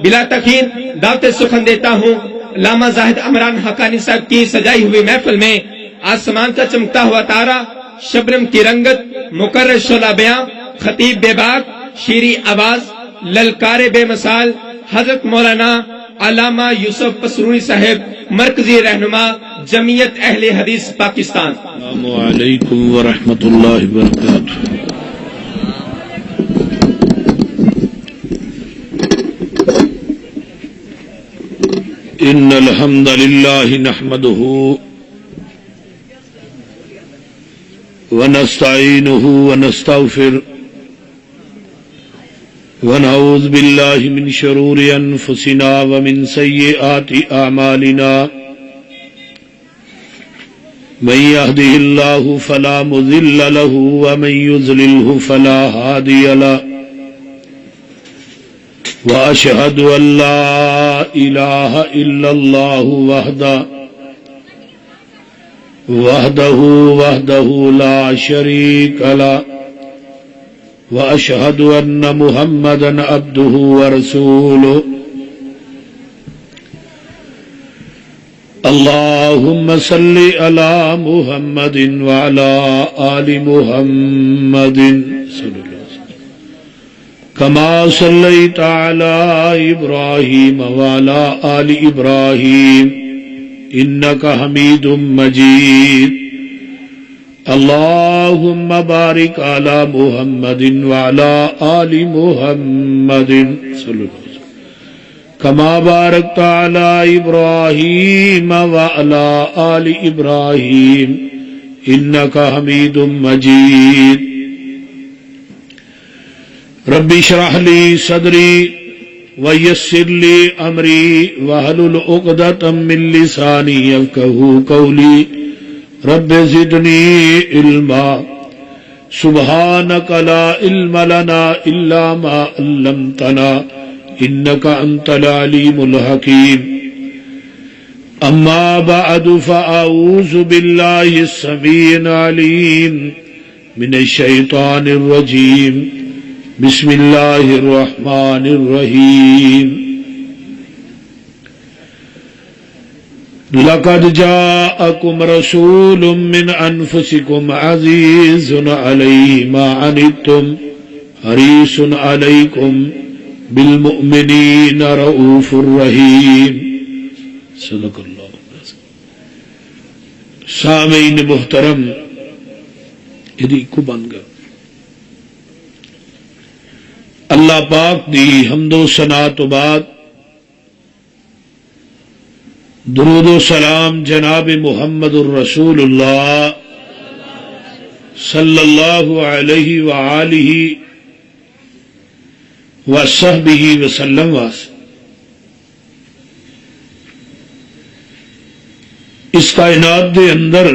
بلا تاخیر دعوت سخن دیتا ہوں علامہ زاہد عمران حقانی صاحب کی سجائی ہوئی محفل میں آسمان کا چمکتا ہوا تارا، شبنم کی رنگت، مقرر شعلہ بیاں، خطیب بے باک، شیریں آواز، للکار بے مثال، حضرت مولانا علامہ یوسف پسرونی صاحب، مرکزی رہنما جمعیت اہل حدیث پاکستان۔ السلام علیکم ورحمۃ اللہ وبرکاتہ۔ ان الحمد للہ نحمده ونستعینه ونستغفر ونعوذ باللہ من شرور انفسنا ومن سیئات اعمالنا، من يهده الله فلا مضل له ومن يضلله فلا هادي له، وأشهد أن لا إله إلا الله وحده لا شريك له، وأشهد أن محمدا عبده ورسوله۔ اللهم صل على محمد وعلى آل محمد صلى الله كما صليت على إبراهيم وعلى آل إبراهيم إنك حميد مجيد۔ اللهم بارك على محمد وعلى آل محمد صلى الله عليه وسلم كما باركت على إبراهيم وعلى آل إبراهيم إنك حميد مجيد۔ رب اشرح لي صدري ويسر لي أمري واحلل عقدة من لساني يفقهوا قولي، رب زدني علما، سبحانك لا علم لنا إلا ما علمتنا إنك أنت العليم الحكيم۔ أما بعد فأعوذ بالله السميع العليم من الشيطان الرجيم، بسم اللہ الرحمن الرحیم۔ لقد جاءکم رسول من انفسکم عزیز علیہ ما عنتم حریص علیکم بالمؤمنین رؤوف الرحیم۔ صدق اللہ۔ سامعین محترم، یہ کو بن گیا اللہ پاک دی حمد و ثنا تو بعد درود و سلام جناب محمد الرسول اللہ صلی اللہ علیہ وآلہ وصحبہ وسلم واسطے۔ اس کائنات دے اندر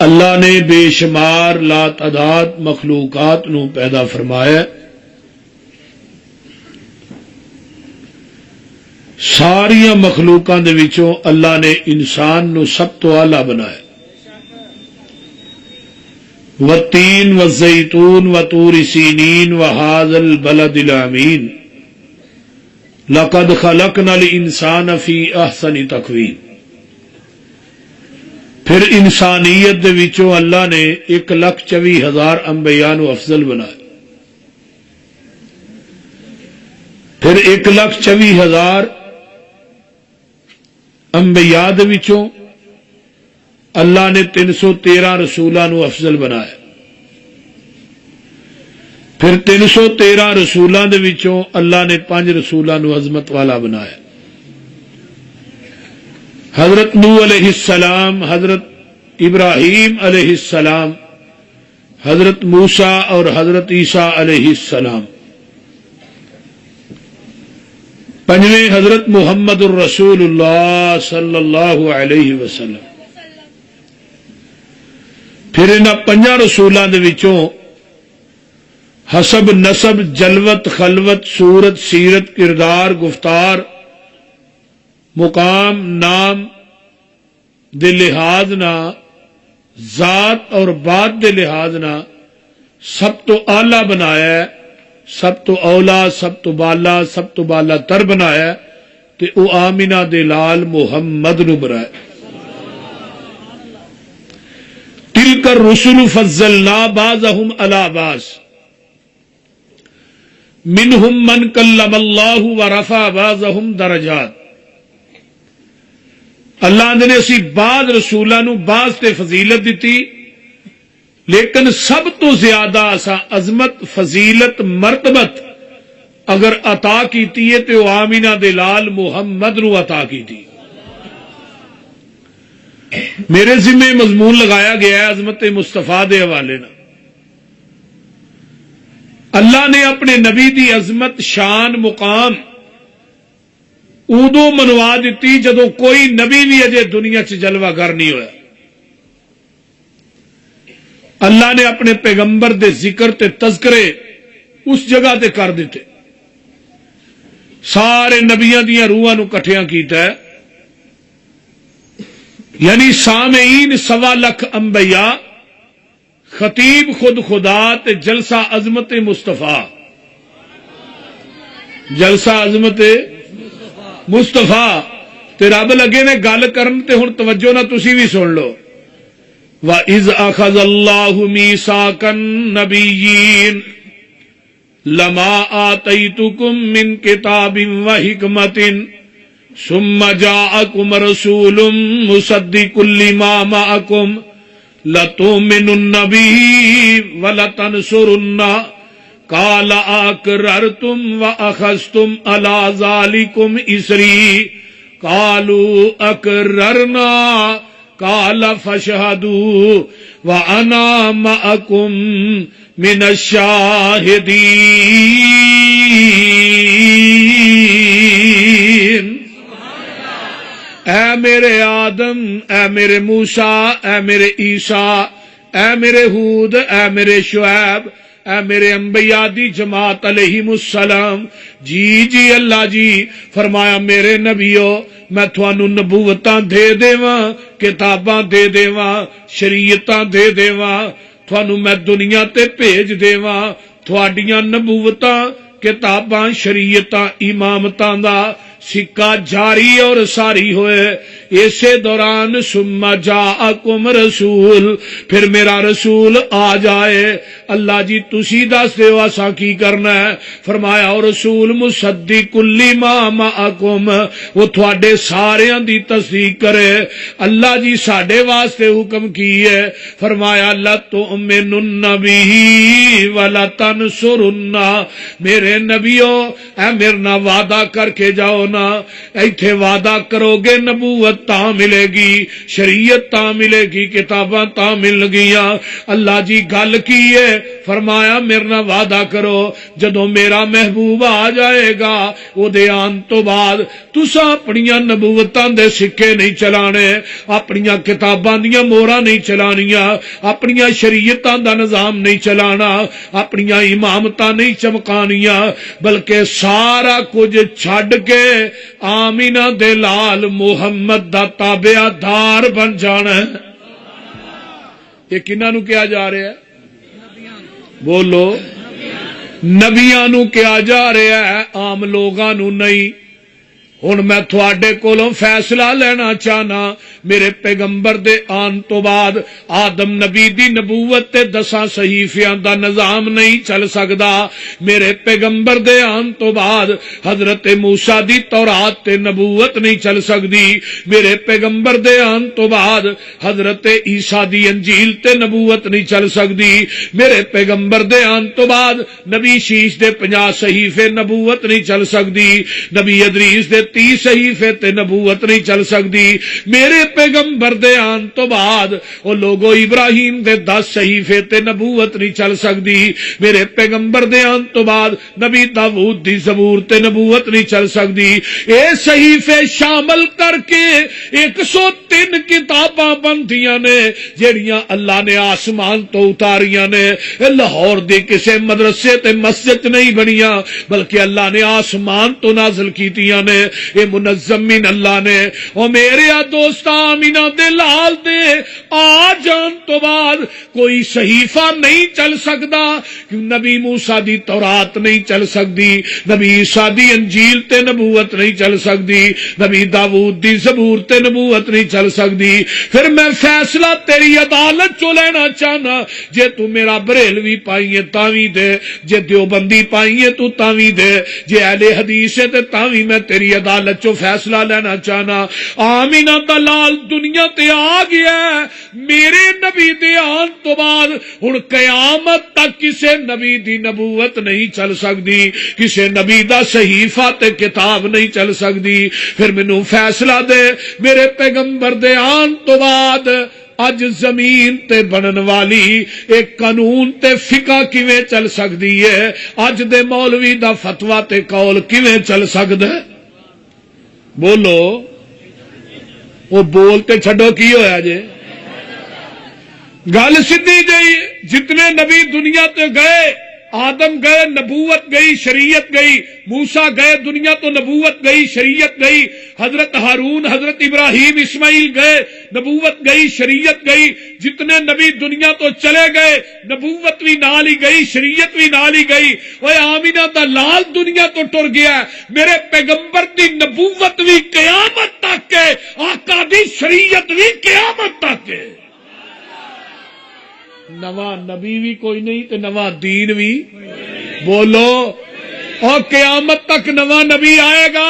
اللہ نے بے شمار لا تعداد مخلوقات نو پیدا فرمایا، ساریا مخلوقاں دے وچوں اللہ نے انسان نو سب تو اعلی بنایا۔ والتین والزیتون وطور سینین وہذا البلد الامین لقد خلقنا الانسان فی احسن تقویم۔ پھر انسانیت دے وچوں اللہ نے 1,24,000 انبیاء نو افضل بنایا۔ پھر 1,24,000 انبیاء دے وچوں اللہ نے 313 رسولاں نو افضل بنایا۔ پھر 313 رسولاں دے وچوں اللہ نے 5 رسولاں نو عظمت والا بنایا۔ حضرت نوح علیہ السلام، حضرت ابراہیم علیہ السلام، حضرت موسیٰ اور حضرت عیسیٰ علیہ السلام۔ پنجویں حضرت محمد الرسول اللہ صلی اللہ علیہ وسلم۔ پھر انہاں 5 رسولاں دے وچوں حسب نسب، جلوت، خلوت، صورت، سیرت، کردار، گفتار، مقام، نام دے لحاظ نہ، ذات اور بات دے لحاظ نہ سب تو اعلی بنایا ہے، سب تو اولا سب تو بالا تر بنایا تے او آمینہ دے لال محمد نو بنایا۔ تلک الرسل فضلنا بعضهم علی بعض منہم من کلم اللہ ورفع بعضهم درجات۔ اللہ نے اسی بعض رسولاں نو بعض تے فضیلت دیتی، لیکن سب تو زیادہ اسا عظمت فضیلت مرتبت اگر عطا کیتی ہے تو آمینہ دے لال محمد نو عطا کیتی۔ میرے ذمہ مضمون لگایا گیا ہے عظمت مصطفیٰ دے حوالے نہ۔ اللہ نے اپنے نبی دی عظمت شان مقام ادو منوا دیتی جدو کوئی نبی بھی اجے دنیا چ جلوہ گر نہیں ہویا۔ اللہ نے اپنے پیغمبر دے ذکر تے تذکرے اس جگہ تے کر دیتے، سارے نبیاں دیاں روحاں نو کٹھیاں کیتا ہے، یعنی سامعین 1.25 لاکھ انبیاء، خطیب خود خدا تے جلسہ عظمت مصطفیٰ، جلسہ عظمت مصطفیٰ تے رب لگے نے گل کرن تے ہن توجہ نہ تسی بھی سن لو۔ وَإِذْ أَخَذَ اللَّهُ مِيثَاقَ النَّبِيِّينَ لَمَا آتَيْتُكُم مِّن كِتَابٍ وَحِكْمَةٍ ثُمَّ جَاءَكُمْ رَسُولٌ مُصَدِّقٌ لِّمَا مَعَكُمْ لَتُؤْمِنُنَّ بِهِ وَلَتَنصُرُنَّهُ قَالَ أَقْرَرْتُمْ وَأَخَذْتُمْ عَلَىٰ ذَلِكُمْ إِصْرِي قَالُوا أَقْرَرْنَا قَالَ فَاشْهَدُوا وَأَنَا مَعَكُمْ مِنَ الشَّاهِدِينَ۔ اے میرے آدم، اے میرے موسیٰ، اے میرے عیسیٰ، اے میرے ہود، اے میرے شعیب، اے میرے انبیاء دی جماعت علیہم السلام، جی اللہ جی فرمایا میرے نبیو میں تھانو نبوتاں دے دیواں، کتاباں دے دیواں، شریعتاں دے دیواں، تھانو میں دنیا تے بھیج دیواں، تھوڑیاں نبوتاں کتاباں شریعتاں امامتاں دا سکہ جاری اور ساری ہوئے۔ اسی دوران ثم جاءکم رسول، پھر میرا رسول آ جائے۔ اللہ جی تسی دس دیو اساں کی کرنا ہے؟ فرمایا اور رسول مصدق لما معکم، وہ تھوڑے ساریاں دی تصدیق کرے۔ اللہ جی ساڈے واسطے حکم کی ہے، فرمایا لَتُؤْمِنُنَّ بِهِ وَلَتَنصُرُنَّ۔ میرے نبیو اے میرے نہ وعدہ کر کے جاؤ نا، ایتھے وعدہ کرو گے نبوت تاں ملے گی، شریعت تاں ملے گی، کتاباں تاں مل گیاں۔ اللہ جی گل کی ہے، فرمایا میرے نہ وعدہ کرو جدوں میرا محبوب آ جائے گا او دے آن تو بعد تساں اپنیاں نبوتاں دے سکے نہیں چلانے، اپنیاں کتاباں دیاں موہراں نہیں چلانیاں، اپنیاں شریعتاں دا نظام نہیں چلانا، اپنیاں امامتاں نہیں چمکانیاں، بلکہ سارا کچھ چھڈ کے آمینہ دے لال محمد دا تابعہ دار بن جانا ہے۔ یہ کنہاں نو کیا جا رہا ہے؟ بولو، نبیاں نو کیا جا رہا ہے، عام لوگاں نو نہیں۔ ہن میں تھوڑے کولوں فیصلہ لینا چاہنا، میرے پیغمبر دے آن تو بعد آدم نبی دی نبوت تے 10 صحیفیاں دا نظام نہیں چل سکدا۔ میرے پیغمبر دے آن تو بعد حضرت موسیٰ دی تورات تے نبوت نہیں چل سکدی۔ میرے پیغمبر دے آن تو بعد حضرت عیسیٰ دی انجیل تے نبوت نہیں چل سکدی۔ میرے پیغمبر دے آن تو بعد نبی شیش دے 50 صحیفے نبوت نہیں چل سکدی، نبی ادریس دے 30 صحیفے تے نبوت نہیں چل سکدی۔ میرے پیغمبر دے آن تو بعد او لوگو ابراہیم دے 10 صحیفے تے نبوت نہیں چل سکدی۔ میرے پیغمبر دے آن تو بعد نبی داؤد دی زبور تے نبوت نہیں چل سکدی۔ اے صحیفے شامل کر کے 103 کتاباں بندیاں نے جڑیاں اللہ نے آسمان تو اتاریاں نے۔ لاہور دی کسے مدرسے تے مسجد نہیں بنیاں، بلکہ اللہ نے آسمان تو نازل کیتیاں نے۔ یہ منظمین اللہ نے او میرے دوست آمینہ دے لال دے آ جان تو بعد کوئی صحیفہ نہیں چل سکدا، نبی موسیٰ دی تورات نہیں چل سکتی، نبی عیسیٰ دی انجیل تے نبوت نہیں چل سکتی، نبی داؤد دی زبور تے نبوت نہیں چل سکتی۔ پھر میں فیصلہ تیری عدالت چو لینا چاہنا، جے تو میرا بریلوی پائیے تاوی دے، جے دیوبندی پائیے تو تاوی دے، جے اہل حدیث ہے تے تاوی میں تیری عدالت چو فیصلہ لینا چاہنا۔ آمینہ دا لال دنیا تے آ گیا ہے، میرے نبی دے آن تو بعد ہن قیامت تک کسے نبی دی نبوت نہیں چل سکتی، کسے نبی دا صحیفہ تے کتاب نہیں چل سکتی۔ پھر مینوں فیصلہ دے میرے پیغمبر دے آن تو بعد اج زمین تے بنن والی ایک قانون تے فقہ کیویں چل سکتی ہے، اج دے مولوی دا فتویٰ تے قول کیویں چل سکدا ہے؟ بولو، وہ بولتے چھڈو کی ہویا جے؟ گل سیدھی جئی، جتنے نبی دنیا تے گئے، آدم گئے نبوت گئی شریعت گئی، موسیٰ گئے دنیا تو نبوت گئی شریعت گئی، حضرت ہارون حضرت ابراہیم اسماعیل گئے نبوت گئی شریعت گئی، جتنے نبی دنیا تو چلے گئے نبوت بھی نال ہی گئی شریعت بھی نال ہی گئی۔ اوے آمینہ دا لال دنیا تو ٹر گیا ہے، میرے پیغمبر دی نبوت بھی قیامت تک ہے، آقا دی شریعت بھی قیامت تک ہے۔ نواں نبی بھی کوئی نہیں تے نواں دین بھی، بولو، اور قیامت تک نواں نبی آئے گا؟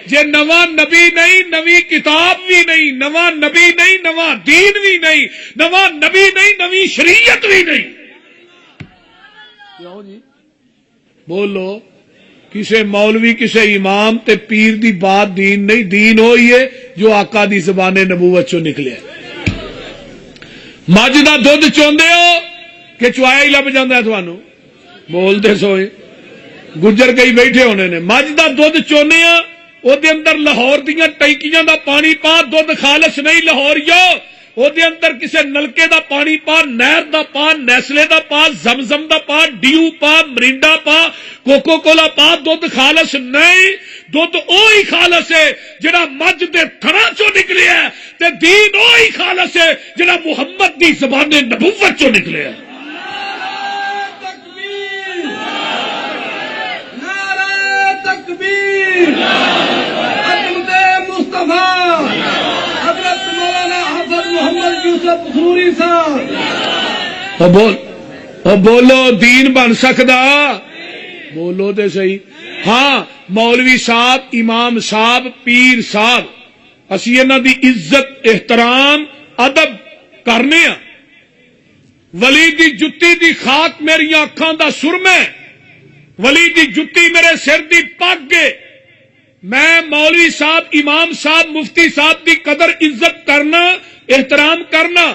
جے نواں نبی نہیں نوی کتاب بھی نہیں، نواں نبی نہیں نواں دین بھی نہیں، نواں نبی نہیں نوی شریعت بھی نہیں۔ کیوں جی؟ بولو، کسے مولوی کسے امام تے پیر دی بات دین نہیں، دین ہوئی ہے جو آقا دی زبان نبوت چوں نکلے۔ مجھ دا دودھ چوندے ہو کہ چوایا ہی لب جاندہ ہے تھانوں؟ بول دے سوئے گجر کئی بیٹھے ہونے نے۔ مجھ دا دودھ چونے ہاں، او دے اندر لاہور دیاں ٹینکیاں دا پانی پا، دودھ خالص نہیں لاہوریو، او دے اندر کسے نلکے دا پانی پا، نہر دا پا، نیسلے دا پا، زمزم دا پا، ڈیو پا، مرینڈا پا، کوکو کولا پا، دودھ خالص نہیں۔ دودھ اوہی خالص ہے جڑا مجھ دے تھڑا چو نکلے ہے، تے دین اوہی خالص ہے جڑا محمد دی زبان نبوت چو نکلے ہے۔ نعرہ تکبیر، حضرت مصطفیٰ حضرت مولانا حافظ محمد یوسف سروری صاحب۔ بولو، دین بن سکدا؟ بولو دے صحیح۔ ہاں، مولوی صاحب، امام صاحب، پیر صاحب، اسی انہاں دی عزت احترام ادب کرنے ہاں۔ ولی دی جتی دی خاک میری اکھاں دا سرمے، ولی دی جتی میرے سر دی پگ ہے۔ میں مولوی صاحب، امام صاحب، مفتی صاحب دی قدر عزت کرنا، احترام کرنا،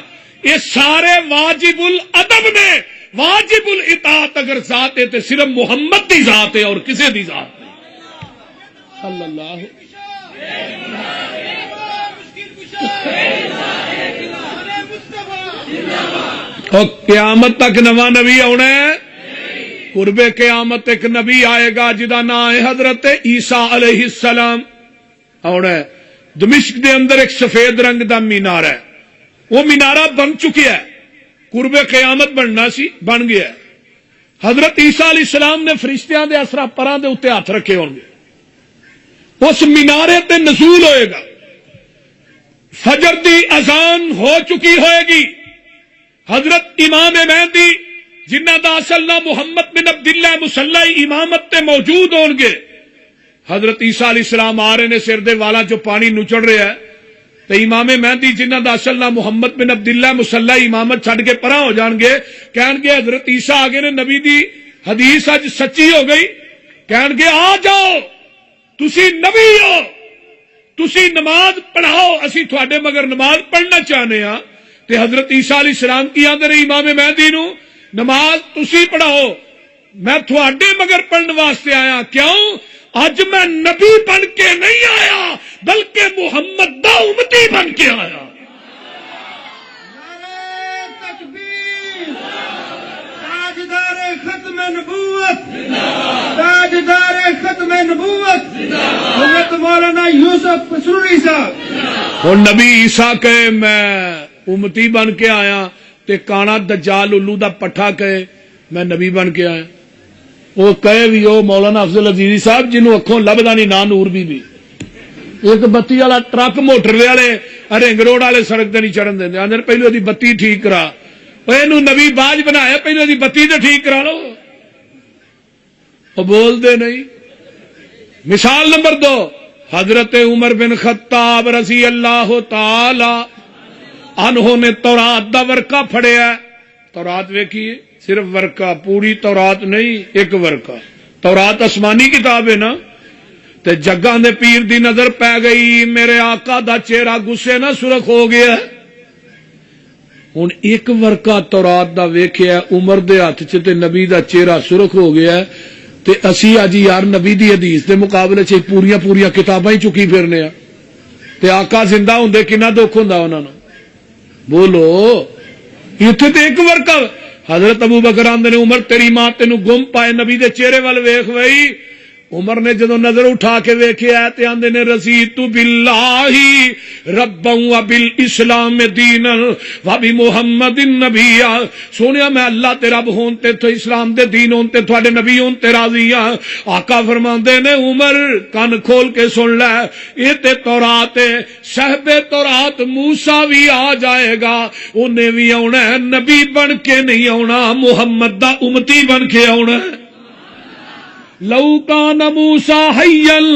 یہ سارے واجب الادب نے۔ واجب الاطاعت اگر ذات ہے تو صرف محمد دی ذات ہے اور کسی دی ذات نہیں۔ صلی اللہ اور قیامت تک نواں نبی آنا ہے۔ قرب قیامت ایک نبی آئے گا جدا نام ہے حضرت عیسیٰ علیہ السلام آنا ہے۔ دمشق دے اندر ایک سفید رنگ دا مینار ہے، وہ مینارہ بن چکیا ہے، قرب قیامت بننا سی، بن گیا ہے۔ حضرت عیسیٰ علیہ السلام نے فرشتیاں دے اسرا پراں دے اتے ہاتھ رکھے ہوں گے، اس مینارے تے نزول ہوئے گا، فجر دی اذان ہو چکی ہوئے گی، حضرت امام مہدی جنہ دا اصل نام محمد بن عبداللہ مصلی امامت تے موجود ہون گے۔ حضرت عیسیٰ علیہ السلام آ رہے نے، سر دے والا جو پانی نچڑ رہا ہے، تو امام مہدی جنہ دا اصل نام محمد بن عبداللہ مصلی امامت چھڑ کے پرا ہو جان گے، کہن گے حضرت عیسیٰ آگے نے نبی دی حدیث اج سچی ہو گئی، کہن گے آ جاؤ تسی نبی ہو، تسی نماز پڑھاؤ، اسی تھوڑے مگر نماز پڑھنا چاہنے ہاں۔ تے حضرت عیسیٰ علیہ السلام کی آدھے رہے امام مہدی نو نماز تسی پڑھاؤ، میں تھوڑے مگر پڑھنے واسطے آیا، کیوں؟ اج میں نبی بن کے نہیں آیا بلکہ محمد دا امتی بن کے آیا۔ نعرہ تکبیر، تاجدار ختم نبوت، تاجدار ختم نبوت، مولانا یوسف پسروری صاحب. اور نبی عیسیٰ کہے میں امتی بن کے آیا تے کانا دجال الو دا پٹھا کہے میں نبی بن کے آیا. وہ کہے بھی وہ مولانا افضل عزیزی صاحب جنہوں اکھوں لبدا نہیں نہ نور بی بی. ایک بتی والا ٹرک موٹر والے رنگ روڈ والے سڑک تے نہیں چڑھن دیں آدھے پہلو دی بتی ٹھیک کرا. یہ نبی باج بنایا پہلو دی بتی تو ٹھیک کرا لو. وہ بول دے نہیں. مثال نمبر 2 حضرت عمر بن خطاب رضی اللہ تعالی عنہ نے تورات دا ورقہ پھڑیا. تورات ویکھیے صرف ورقہ پوری تورات نہیں ایک ورقہ. تورات آسمانی کتاب ہے نا. تے جگاں دے پیر دی نظر پی گئی میرے آقا دا چہرہ غصے نہ سرخ ہو گیا. ہن ایک ورقہ تورات دا ویکھیا عمر دے ہاتھ چ تے نبی دا چہرہ سرخ ہو گیا تے اسی اج یار نبی دی حدیث دے مقابلے چ پوریاں کتاباں ہی چکی پھرنے آ تے آقا زندہ ہوندے کنا دکھ ہوندا انہاں نوں. بولو ایتھے تے ایک ورقہ. حضرت ابو بکر آندے نے عمر تیری ماں تینوں گم پائے نبی دے چہرے ول ویکھ وئی. عمر نے جدو نظر اٹھا کے ویکھیا تے آندے نے رضیت باللہ ربا وبالاسلام دینا وبمحمد نبیا. سونیا میں اللہ تے رب ہون تے تو اسلام دے دین ہون تے تواڈے نبی ہون تے راضی ہاں. آقا فرماندے نے عمر کان کھول کے سن لے اے تے تورات ہے. صاحب تورات موسیٰ بھی آ جائے گا انہیں بھی آنا ہے نبی بن کے نہیں آنا محمد دا امتی بن کے آنا ہے. لو کان موسیٰ حیّن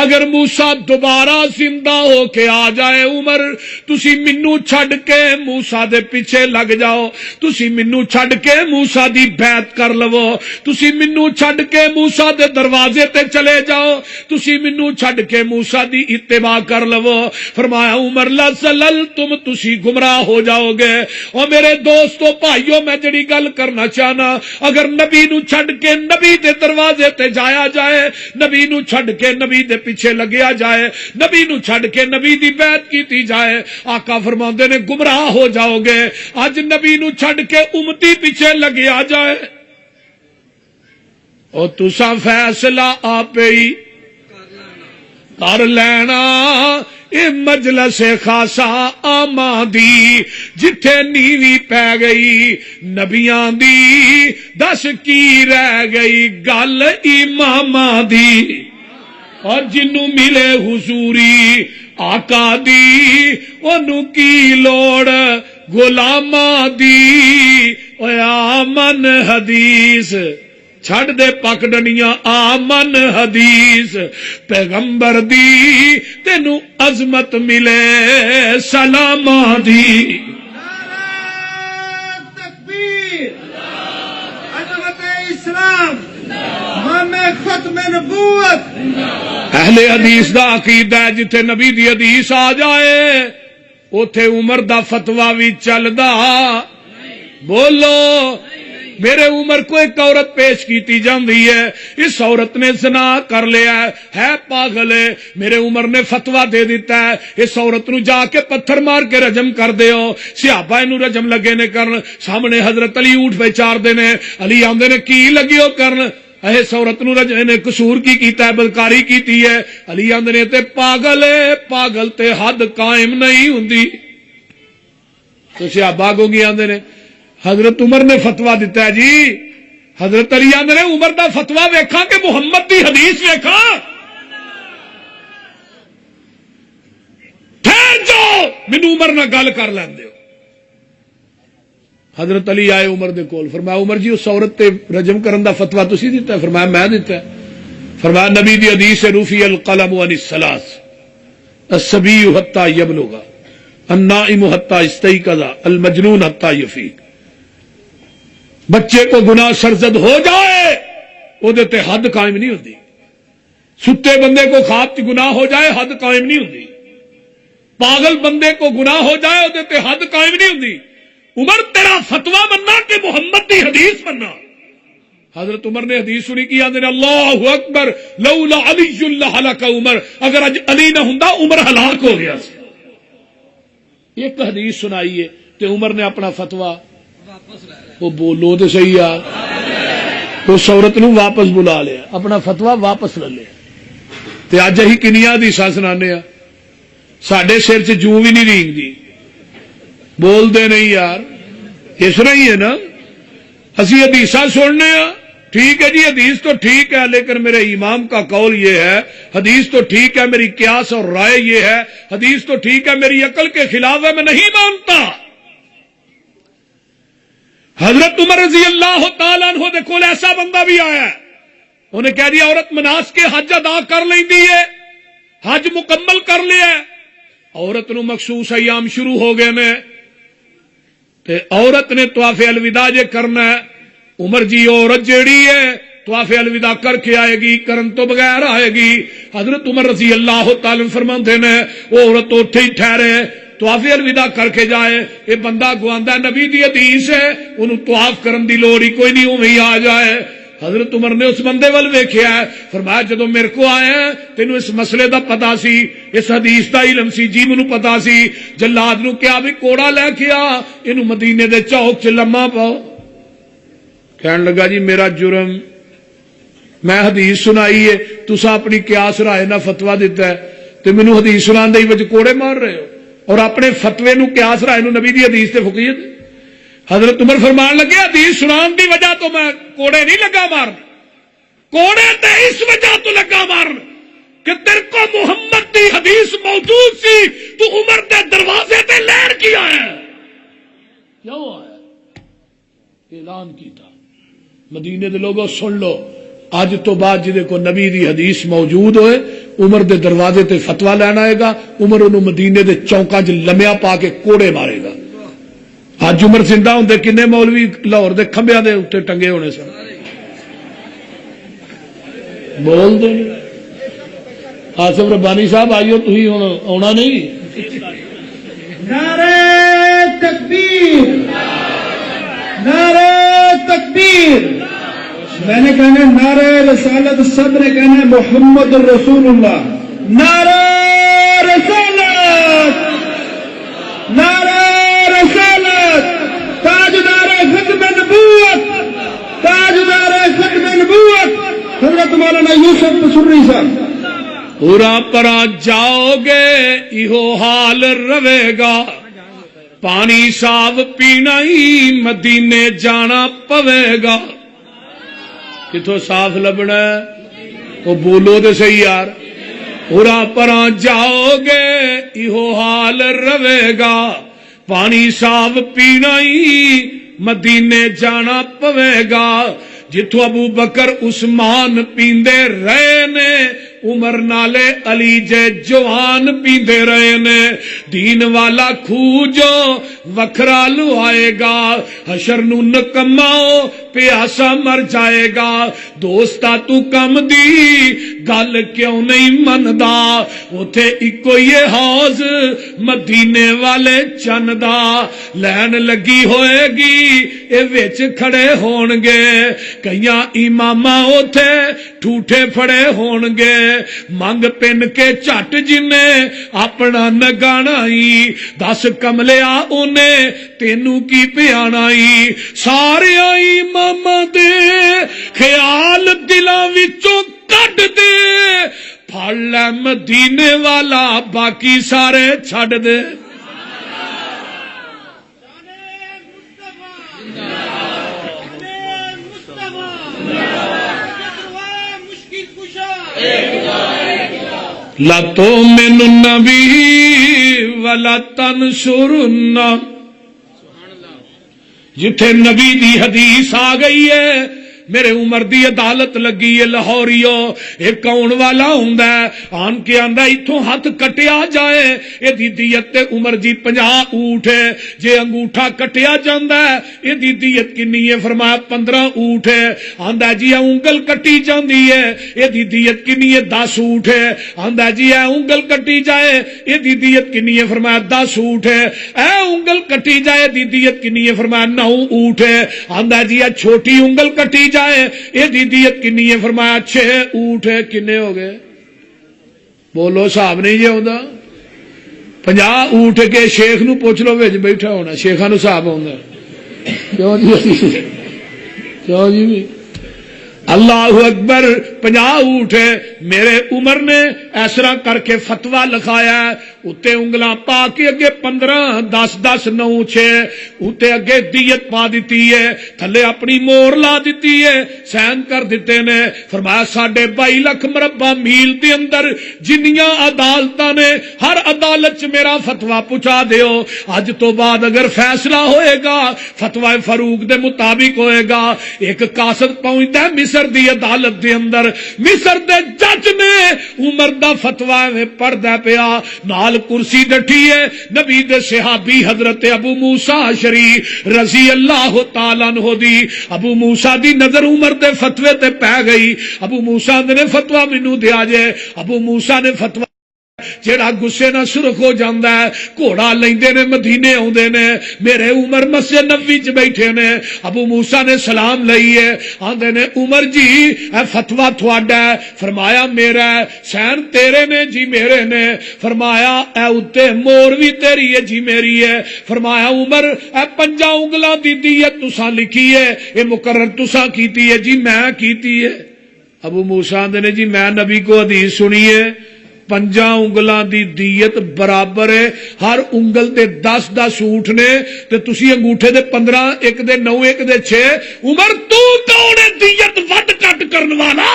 اگر موسیٰ دوبارہ زندہ ہو کے آ جائے عمر تسی منو چھڈ کے موسیٰ دے پیچھے لگ جاؤ. تسی منو چھڈ کے موسیٰ دی بیعت کر لو. تسی منو چھڈ کے موسیٰ دے دروازے تے چلے جاؤ. تسی منو چھڈ کے موسیٰ دی اتباع کر لو. فرمایا عمر لزللتم تسی گمراہ ہو جاؤ گے. اور میرے دوستو بھائیو میں جڑی گل کرنا چاہنا اگر نبی نو چھڈ کے نبی دے دروازے تے جایا جائے نبی نو چھڈ کے نبی دے پیچھے لگیا جائے نبی نو چھڈ کے نبی دی بیعت کیتی جائے آقا فرماندے نے گمراہ ہو جاؤ گے. اج نبی نو چھڈ کے امتی پیچھے لگیا جائے او تساں فیصلہ آپے ہی کر لینا. اے مجلس خاصا آمادی جتھے نیوی پی گئی نبیاں دی دس کی رہ گئی گل اماماں دی. اور جنوں ملے حضوری آقا دی اونوں کی لوڑ غلاماں دی. اوے آمن حدیث چھڑ دے پک ڈنیاں آمن حدیث پیغمبر دی تینو عظمت ملے سلاماں دی. نعرہ تکبیر عظمت اسلام مانے ختم نبوت. اہل حدیث دا عقیدہ ہے جتھے نبی دی حدیث آ جائے اوتھے عمر دا فتویٰ بھی چلدا. بولو میرے عمر کو ایک عورت پیش کیتی جاندی ہے اس عورت نے زنا کر لیا ہے پاگل ہے. میرے عمر نے فتویٰ دے دیتا ہے اس عورت نو جا کے پتھر مار کے رجم کر دیو. صحابہ نو رجم لگے نے کرن سامنے حضرت علی اٹھ پہ چار دینے علی آندے نے کی لگیو کرن اس عورت نو رجم نے قصور کی کیتا ہے بدکاری کیتی ہے. علی آندے نے تے پاگل ہے پاگل تے حد قائم نہیں ہوندی. تو صحابہ کو کی آندے نے حضرت عمر نے فتویٰ دیتا ہے جی. حضرت علی آندے نے عمر دا فتویٰ ویکھاں کہ محمد دی حدیث ویکھاں. ٹھہر جاؤ مینوں عمر نہ گل کر لیندے ہو. حضرت علی آئے عمر دے کول فرمایا عمر جی اس عورت تے رجم کرن دا فتویٰ تسی دیتا ہے. فرمایا میں دیتا ہے. فرمایا نبی دی حدیث ہے رفع القلم عن الثلاث الصبی حتی یبلغ النائم حتی یستیقظ المجنون حتی یفیق. بچے کو گناہ سرزد ہو جائے وہ دیتے حد قائم نہیں ہوتی. ستے بندے کو خواب کی گناہ ہو جائے حد قائم نہیں ہوتی. پاگل بندے کو گناہ ہو جائے وہ دیتے حد قائم نہیں ہوتی. عمر تیرا فتویٰ بننا کہ محمد کی حدیث بننا. حضرت عمر نے حدیث سنی کی آدھے اللہ اکبر لولا علی اللہ ہلاک عمر. اگر اج علی نہ ہوندا عمر ہلاک ہو گیا. ایک حدیث سنائیے تے عمر نے اپنا فتویٰ وہ بولو تو صحیح یار اس عورت نو واپس بلا لیا اپنا فتویٰ واپس لے لیا. تے اج اہی کنیاں حدیثاں سنانے آ ساڈے سر چ جو بھی نہیں رینگدی بول دے نہیں یار اس طرح ہی ہے نا اسی حدیثاں سننے آ ٹھیک ہے جی حدیث تو ٹھیک ہے لیکن میرے امام کا قول یہ ہے حدیث تو ٹھیک ہے میری قیاس اور رائے یہ ہے حدیث تو ٹھیک ہے میری عقل کے خلاف ہے میں نہیں مانتا حضرت عمر رضی اللہ تعالیٰ عنہ دے کول ایسا بندہ بھی آیا ہے انہیں کہہ دیا عورت مناس کے حج ادا کر لیندی ہے حج مکمل کر لیا ہے عورت نو مخصوص ایام شروع ہو گئے نے تے عورت نے طواف الوداع جے کرنا ہے عمر جی عورت جیڑی ہے طواف الوداع کر کے آئے گی کرن تو بغیر آئے گی حضرت عمر رضی اللہ تعالی فرماندے نے وہ عورت اوتھے ہی ٹھہرے طواف الوداع کر کے جائے یہ بندہ گواندا نبی دی حدیث ہے انہوں طواف کرن دی لوڑ ہی کوئی نہیں اوویں ہی آ جائے حضرت عمر نے اس بندے ول ویکھیا ہے فرمایا جدوں میرے کو آیا تینوں اس مسئلے دا پتا سی اس حدیث دا علم سی جی مینوں پتا سی جلاد نو کیا بھی کوڑا لے کے آ اینوں مدینے دے چوک چ لمما پاؤ کہن لگا جی میرا جرم میں حدیث سنائی ہے تسا اپنی قیاس رائے نہ فتوا دیتا ہے تے مینوں حدیث سنان دے وچ کوڑے مار رہے ہو اور اپنے فتوے نو قیاس رائے نو نبی دی حدیث تے فقیت حضرت عمر فرمان لگے حدیث سنان دی وجہ تو میں کوڑے نہیں لگا مارن کوڑے تے اس وجہ تو لگا مارن کہ تیرے کو محمد دی حدیث موجود سی تو عمر دے دروازے تے لہر کی آیا کیوں آیا اعلان کیتا مدینے دے لوگوں سن لو اج تو بعد جدے کو نبی دی حدیث موجود ہوئے عمر دے دروازے تے فتوا لینا آئے گا عمر انہوں مدینے دے چوکاں چ لمیا پا کے کوڑے مارے گا اج عمر زندہ ہوندے کنے مولوی لاہور دے کھمبیاں دے اوتے ٹنگے ہونے سن بول دے آصف ربانی صاحب آئیو تھی ہن آنا نہیں نعرہ تکبیر نعرہ تکبیر میں نے کہنا نعرہ رسالت سب نے کہنا محمد رسول اللہ نعرہ رسالت نعرہ رسالت تاجدار ختم نبوت تاجدار ختم نبوت حضرت مولانا یوسف پسری صاحب پورا پرا جاؤ گے ایہو حال رہے گا پانی صاف پینا ہی مدینے جانا پوے گا کتوں صاف لبنا ہے وہ بولو تو صحیح یار پورا پرا جاؤ گے ایہو حال رہے گا پانی صاف پینا ہی مدینے جانا پوے گا جتوں ابو بکر عثمان پیندے رہے نے عمر نالے علی جے جوان پیندے رہے نے دین والا کھوجو وکھرا لوائے گا حشر نو نکماؤ پیاسا مر جائے گا دوستا تو کم دی گل کیوں نہیں مندا اوتھے اکو یہ حوض مدینے والے چندا لین لگی ہوئے گی اے وچ کھڑے ہون گے کئیاں اماماں اوتھے ٹھوٹے پھڑے ہون گے منگ پن کے چٹ جنے اپنا نگانا ہی دس کملیا انہیں تینوں کی پیانا ہی سارے اماماں دے خیال دلاں وچوں کڈ دے پھڑ لے مدینے والا باقی سارے چھڈ دے لَتُؤْمِنُنَّ بِهِ وَلَتَنْصُرُنَّ جتھے نبی دی حدیث آ گئی ہے میرے عمر دی عدالت لگی ہے لاہوریو ایک کون والا ہوندا ہے آن کے آندا ایتھوں ہاتھ کٹیا جائے اے دی دیت تے عمر جی 50 اونٹ ہے جے انگوٹھا کٹیا جاندا ہے اے دی دیت کنی ہے فرمایا 15 اونٹ ہے آندا جی اے انگل کٹی جاندی ہے اے دی دیت کنی ہے 10 اونٹ ہے آندا جی اے انگل کٹی جائے اے دی دیت کنی ہے فرمایا 10 اونٹ ہے اے انگل کٹی جائے دی دیت کنی ہے فرمایا 9 اونٹ ہے آندا جی اے چھوٹی انگل کٹی جائے یہ دیت کنی ہے فرمایا 6 اونٹ ہے کنے ہو گئے بولو صاحب نہیں جی آتا 50 اونٹ کے شیخ نو پوچھ لو بچ بیٹھا ہونا شیخا نو صاحب آتا کیوں جی اللہ اکبر 50 اونٹ میرے عمر نے اس طرح کر کے فتوا لکھایا ہے اتنے انگلاں پا کے اگے 15 10 10 9 6 اتنے اگے دیت پا دیتی ہے تھلے اپنی مور لا دیتی ہے سین کر دیتے نے فرمایا 22.5 لاکھ مربع میل دے اندر جنیاں عدالتاں نے ہر عدالت چ میرا فتوا پہنچا دیو اج تو بعد اگر فیصلہ ہوئے گا فتوا فاروق دے مطابق ہوئے گا ایک قاصد پہنچدا ہے مصر دی عدالت دے اندر مصر دے جج نے عمر دا فتوا میں پڑھدا پیا نال کرسی ڈٹھی ہے نبی دے صحابی حضرت ابو موسیٰ اشعری رضی اللہ تعالیٰ عنہ دی ابو موسیٰ دی نظر عمر دے فتوے تے پہ گئی ابو موسیٰ نے فتوا مینوں دیا جے ابو موسیٰ نے فتوا جڑا غصے نہ سرخ ہو جاندا ہے گھوڑا لیندے نے مدینے اوندے نے میرے عمر مسجد نبوی چ بیٹھے نے ابو موسیٰ نے سلام لئی ہے آندے نے عمر جی اے فتوا تھوڑا ہے فرمایا میرا ہے سین تیرے نے جی میرے نے فرمایا اے اتے مور بھی تیری ہے جی میری ہے فرمایا عمر اے 5 انگلاں دی دیت تساں لکھی ہے اے مقرر تساں کیتی ہے جی میں کیتی ہے ابو موسیٰ آندے نے جی میں نبی کو حدیث سنی ہے 5 انگلاں دی دیت برابر ہے ہر انگل تے 10 10 اونٹ نے تے تسی انگوٹھے دے 15 ایک دے 9 ایک دے 6 عمر تو کون ہے دیت وڈ کٹ کرن والا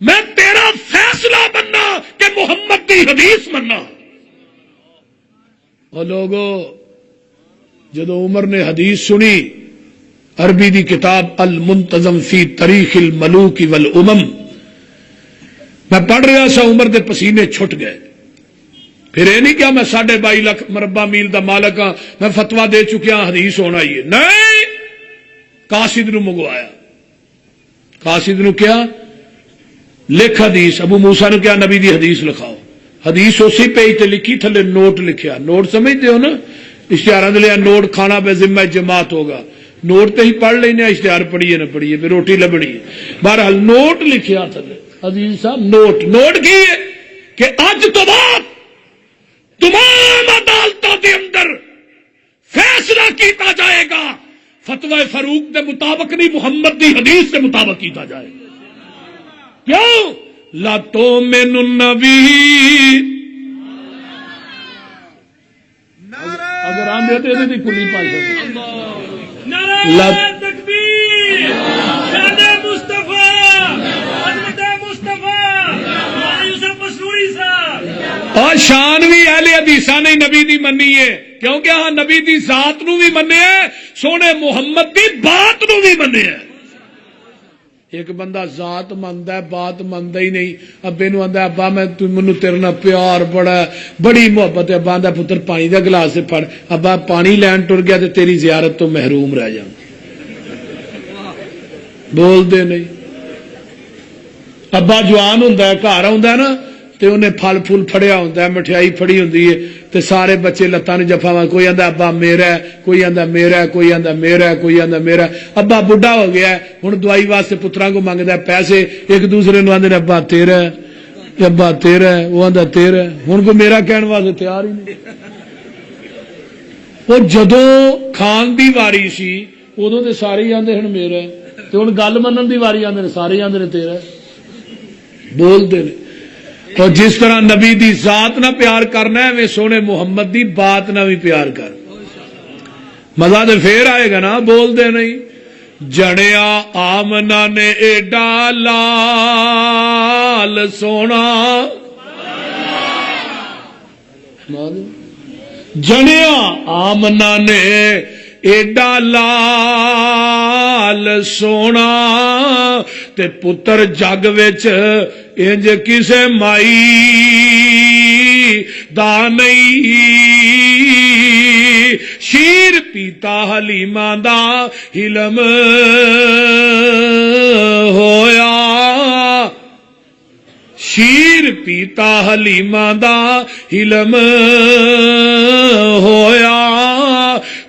میں تیرا فیصلہ مننا کہ محمد دی حدیث مننا او لوگو جدو عمر نے حدیث سنی عربی دی کتاب المنتظم فی تاریخ الملوک والامم میں پڑھ رہا سا عمر دے پسینے چھٹ گئے پھر یہ نہیں کیا میں 22.5 لاکھ مربع میل دا مالک ہاں میں فتوا دے چکیا حدیث ہونا ہی ہے نہیں قاصد نو منگوایا قاصد نو کیا لکھ حدیث ابو موسیٰ نے کیا نبی دی حدیث لکھاؤ حدیث اسی پیج تے لکھی تھلے نوٹ لکھیا نوٹ سمجھتے ہو نا اشتہاراں دے لیا نوٹ کھانا بے ذمہ جماعت ہوگا نوٹ تے ہی پڑھ لینے اشتہار پڑھیے نہ پڑھیے پھر روٹی لبنی ہے بہرحال نوٹ لکھیا تھلے عزیز صاحب نوٹ کی ہے کہ اج تو بعد تمام عدالتوں کے اندر فیصلہ کیتا جائے گا فتوی فاروق کے مطابق نہیں محمد دی حدیث کے مطابق کیتا جائے گا کیوں لا تو من النبی اگر آندے تے دی کلی پائی نعرہ تکبیر شان مصطفی اور شان بھی اہل حدیثاں نے نبی دی منی ہے کیونکہ ہاں نبی دی ذات نو بھی منے ہے سونے محمد دی بات نو بھی منے ہے ایک بندہ ذات مندا ہے بات مندا ہی نہیں ابے نو آندا ابا میں مینوں تیرے نال پیار بڑا بڑی محبت ہے ابا آندا پتر پانی دا گلاس سے پھڑ ابا پانی لین ٹر گیا تے تیری زیارت تو محروم رہ جاؤں بول دے نہیں ابا جوان ہوندا ہے گھر آوندا ہے نا تے انہیں پھل پھول پھڑیا ہوتا ہے مٹھائی پھڑی ہوندی ہے تے سارے بچے لتاں نوں جفا کوئی آندا ابا میرا ہے کوئی آندا میرا ہے کوئی آندا میرا ہے کوئی آندا میرا ہے ابا بڈھا ہو گیا ہے ہن دوائی واسطے پتراں کو منگدا ہے پیسے ایک دوسرے نوں آندے ابا تیرا ہے ابا تیرا ہے وہ آندا تیرا ہے ہن کوئی میرا کہن واسطے تیار ہی نہیں اور جدوں کھان دی واری سی ادوں تے سارے ہی آندے ہن میرا ہے تے ہن گل منن دی واری آندے سارے آندے تیرا ہے بول دے اور جس طرح نبی دی ذات نہ پیار کرنا ہے میں سونے محمد دی بات نہ بھی پیار کر مزہ تو پھر آئے گا نا بول دے نہیں جڑیا آمنہ نے ایڈا لال سونا جڑیا آمنہ نے ایڈا لال سونا تے پتر جگ وچ انج کسے مائی دا نہیں شیر پیتا حلیمہ دا حلم ہویا شیر پیتا حلیمہ دا حلم ہویا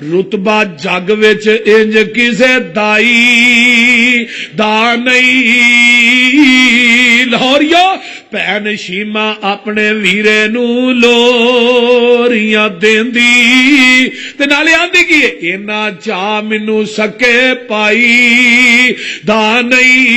رتبہ جگ وچ انج کسے دائی دا نہیں لاہوریو ਭੈਣ ਸ਼ੀਮਾ ਆਪਣੇ ਵੀਰੇ ਨੂੰ ਲੋਰੀਆਂ ਦੇਂਦੀ ਤੇ ਨਾਲੇ ਆਂਦੀ ਕੀ ਇਨਾ ਚਾਹ ਮੈਨੂੰ ਸਕੇ ਪਾਈ ਦਾ ਨਹੀਂ।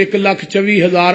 1,24,000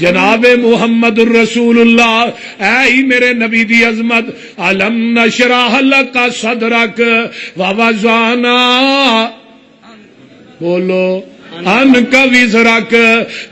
جناب محمد الرسول اللہ، اے ہی میرے نبی دی عظمت، علم نشرح لک صدرک ووضعنا، بولو ان کا وزرک،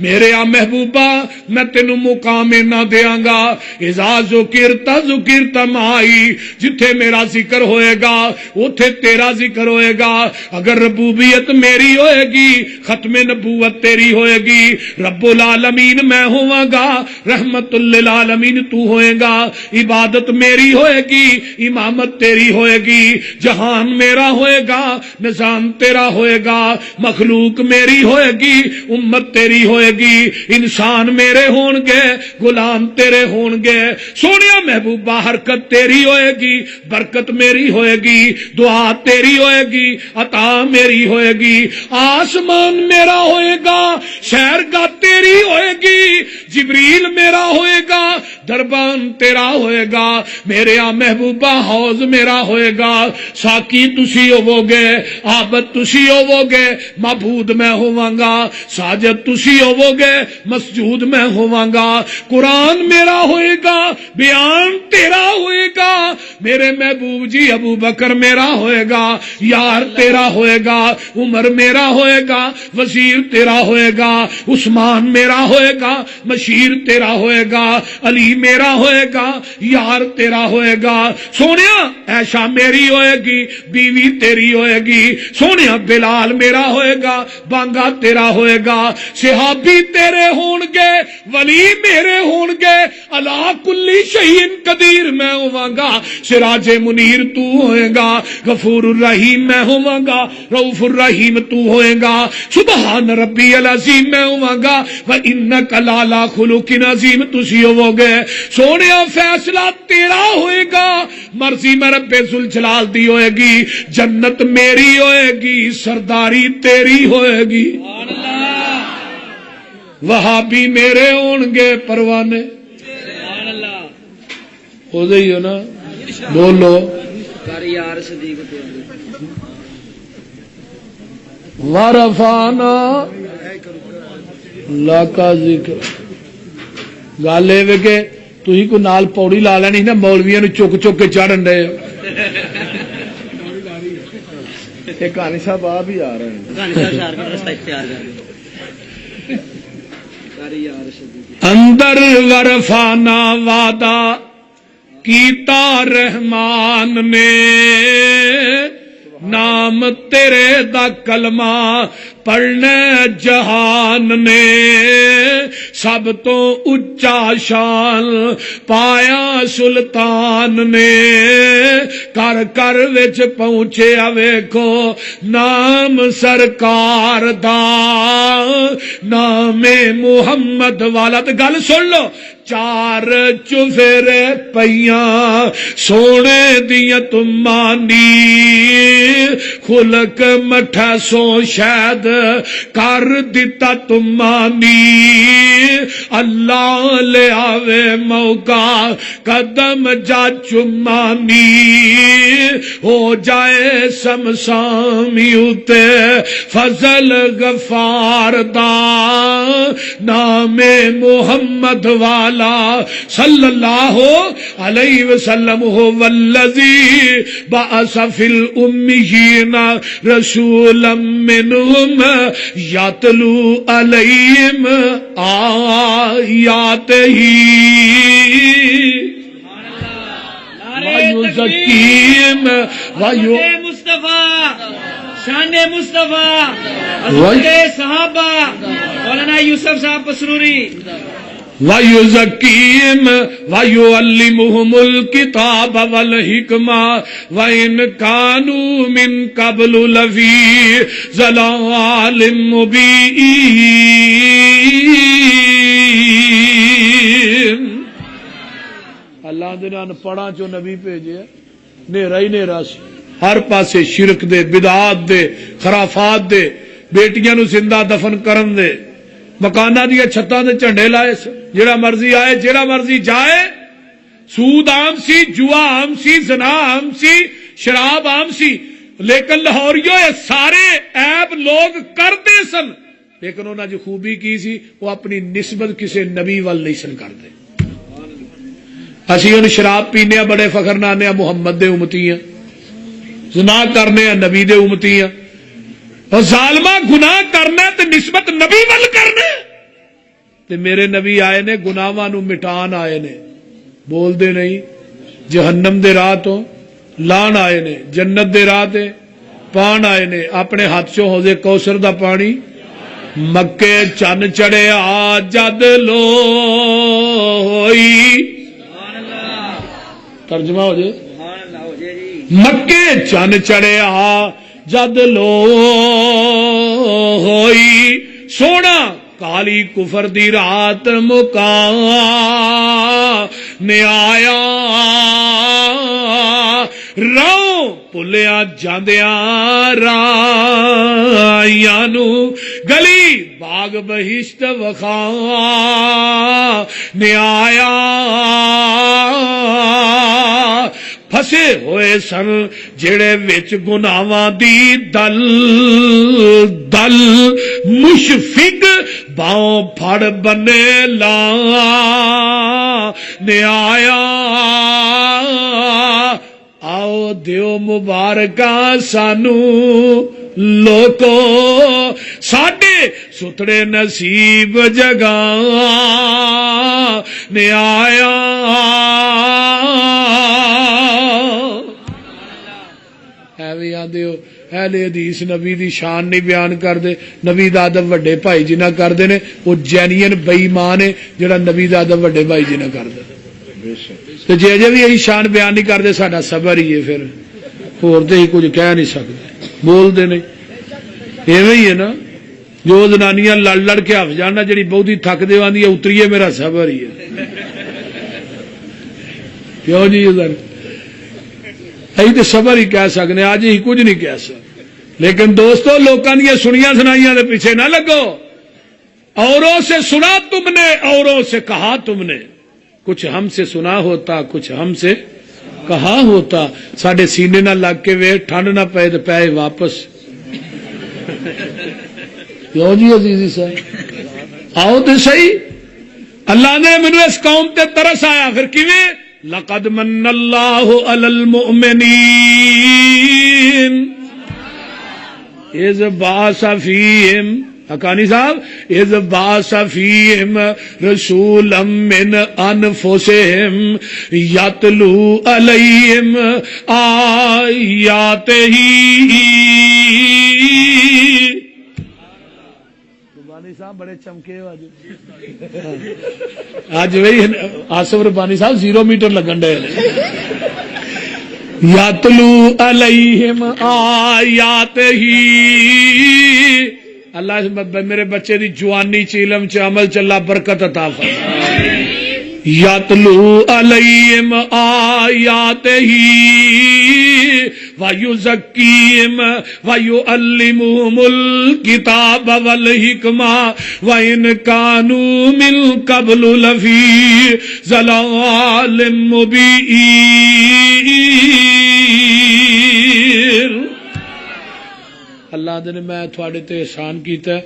میرے آ محبوبہ میں تینوں مقام نہ دیاں گا، اذا ذکرت مائی، جتھے میرا ذکر ہوئے گا اتھے تیرا ذکر ہوئے گا، اگر ربوبیت میری ہوئے گی ختم نبوت تیری ہوئے گی، رب العالمین میں ہوا گا، رحمت للعالمین تو ہوئے گا، عبادت میری ہوئے گی، امامت تیری ہوئے گی، جہان میرا ہوئے گا، نظام تیرا ہوئے گا، مخلوق میری ہوئے گی، امت تیری ہوئے گی، انسان میرے ہون گے، غلام تیرے ہون گے، سونیا محبوبہ حرکت تیری ہوئے گی، برکت میری ہوئے گی، دعا تیری ہوئے گی، عطا میری ہوئے گی، آسمان میرا ہوئے گا، شہرگاہ تیری ہوئے گی، جبریل میرا ہوئے گا، دربان تیرا ہوئے گا، میرے آ محبوبہ حوض میرا ہوئے گا، ساکی تسی ہوو گے، عابد تسی ہوو گے، معبود میں ہوا گا، ساجد تسی ہوو گے، مسجود میں ہوا گا، قرآن میرا ہوئے گا، بیان تیرا ہوئے گا، میرے محبوب جی ابو بکر میرا ہوئے گا، یار تیرا ہوئے گا، عمر میرا ہوئے گا، وزیر تیرا ہوئے گا، عثمان میرا ہوئے گا، مشیر تیرا ہوئے گا، علی میرا ہوئے گا، یار تیرا ہوئے گا، سونیا عائشہ میری ہوئے گی، بیوی تیری ہوئے گی، سونیا بلال میرا ہوئے گا، بانگا تیرا ہوئے گا، صحابی تیرے ہون گے، ولی میرے ہون گے، اللہ کلی شہین قدیر میں ہوا گا، سراج منیر تو ہوئے گا، غفور الرحیم میں ہوا گا، رؤوف الرحیم تو ہوئے گا، سبحان ربی العظیم میں ہوا گا، وَإِنَّكَ لَعَلَىٰ خُلُقٍ عَظِيمٍ تسی ہوو گے، سونیا فیصلہ تیرا ہوئے گا، مرضی میں رب ذوالجلال دی ہوئے گی، جنت میری ہوئے گی، سرداری تیری ہوئے گی، وہاں بھی میرے ہون گے پروانے، ہو گئی ہو نا، بولو وَرَفَعْنَا لَكَ ذِكْرَكَ، گل یہ کہ تھی کو نال پوڑی لا لینی نا، مولویاں نو چک چک کے چڑھن ڈے، کہانی صاحب آپ ہی آ رہے ہیں اندر ورفانا وعدہ کیتا رحمان نے، نام تیرے دا کلمہ پڑھنے جہان نے، سب تو اچا شان پایا سلطان نے، کر کر وچ پہنچے ویکھو نام سرکار دا، نام محمد والا، تے گل سن لو، چار چفیرے پیاں سونے دیاں تمانی، خلق مٹھا سو شاید کر دیتا تمانی، اللہ لے آوے موقع قدم جا چمانی، ہو جائے سمسامی اتے فضل غفار دا، نام محمد والا صلی اللہ علیہ وسلم ہو، والذی بعث فی الامیین رسولا منہم یتلو علیہم آیاتہ ویزکیہم شان مصطفیٰ حضرت صحابہ مولانا یوسف صاحب پسروری، وَيُزَكِّيهِمْ وَيُعَلِّمُهُمُ الْكِتَابَ وَالْحِكْمَةَ وَإِنْ كَانُوا مِنْ قَبْلُ لَفِي ضَلَالٍ مُبِينٍ۔ اللہ دے ان پڑھاں چو نبی بھیجے، نیرا ہی نیرا سی، ہر پاسے شرک دے، بدعات دے، خرافات دے، بیٹیاں نو زندہ دفن کرن دے، مکانہ دیا چھتاں دے جھنڈے لائے، جڑا مرضی آئے جڑا مرضی جائے، سود عام سی، جوا عام سی، زنا عام سی، شراب عام سی، لیکن لاہوریوں یہ سارے عیب لوگ کرتے سن، لیکن انہاں جو خوبی کی سی وہ اپنی نسبت کسی نبی وال نہیں سن کرتے. اسی ہن شراب پینے بڑے فخر نال آنے محمد دے امتی ہیں, زنا کرنے نبی دے امتی ہیں, اور ظالما گناہ کرنا تے نسبت نبی وال کرنا. تے میرے نبی آئے نے گناہاں نو مٹان آئے نے, بول دے نہیں, جہنم دے راہ تو لان آئے نے, جنت دے راہ تے پان آئے نے, اپنے ہاتھ چوں حوض کوثر دا پانی. مکے چن چڑھیا جد لو ہوئی, ترجمہ ہو جائے, مکے چن چڑھیا جد لو ہوئی, سونا کالی کفر دی رات مکا نے آیا, رو پلیا جاندیاں رائیاں نو گلی باغ بہشت وخا نے آیا. پھسے ہوئے سن جڑے وچ گناواں دی دل دل, مشفق باؤں پھڑ بنے لا نے آیا. آؤ دیو مبارکاں سانو لوکو ساڈے ستڑے نصیب جگاں نے آیا. ایویں آندے ہو اہل حدیث نبی دی شان نہیں بیان کردے, نبی دا ادب وڈے بھائی جی نہ کردے نے, وہ جینین بے ایمان ہے جڑا نبی دا ادب وڈے بھائی جی نہ کردے. تے جے جے بھی یہی شان بیان نہیں کردے ساڈا صبر ہی ہے, پھر ہور تے ہی کچھ کہہ نہیں سکتے, بول دے نہیں. ایویں ہی ہے نا, جو زنانیاں لڑ لڑ کے ہف جانا جڑی بہتی تھک دے آندی ہے اتریے میرا صبر ہی ہے. کیوں جی ائی تے صبر ہی کہہ سکنے, آج ہی کچھ نہیں کہہ سکتے. لیکن دوستو لوکاں دی سنیاں سنائیاں دے پیچھے نہ لگو. اوروں سے سنا تم نے, اوروں سے کہا تم نے, کچھ ہم سے سنا ہوتا کچھ ہم سے کہا ہوتا. ساڈے سینے نہ لگ کے وے ٹھنڈ نہ پے تے پے واپس. کیوں جی عزیزی صاحب آؤ تے صحیح. اللہ نے مینوں اس قوم تے ترس آیا, پھر کیویں؟ لقد من اللہ علی المؤمنین اذ بعث فیہم, حقانی صاحب, اذ بعث فیہم رسولا من انفسہم یتلو علیہم آیاتہ. صاحب بڑے چمکے ہو آج وہی آصف ربانی صاحب 0 میٹر لگن ڈے. یتلو علیہم آیاتہ, اللہ میرے بچے دی جوانی چ علم چ عمل چ اللہ برکت عطا فرمائے. یتلو علیہم آیاتہ وَيُزَكِّيهِمْ وَيُعَلِّمُهُمُ الْكِتَابَ وَالْحِكْمَةَ وَإِنْ كَانُوا مِنْ قَبْلُ لَفِي ضَلَالٍ مُبِينٍ. اللہ نے میں تھوڑے تے احسان کیتا ہے.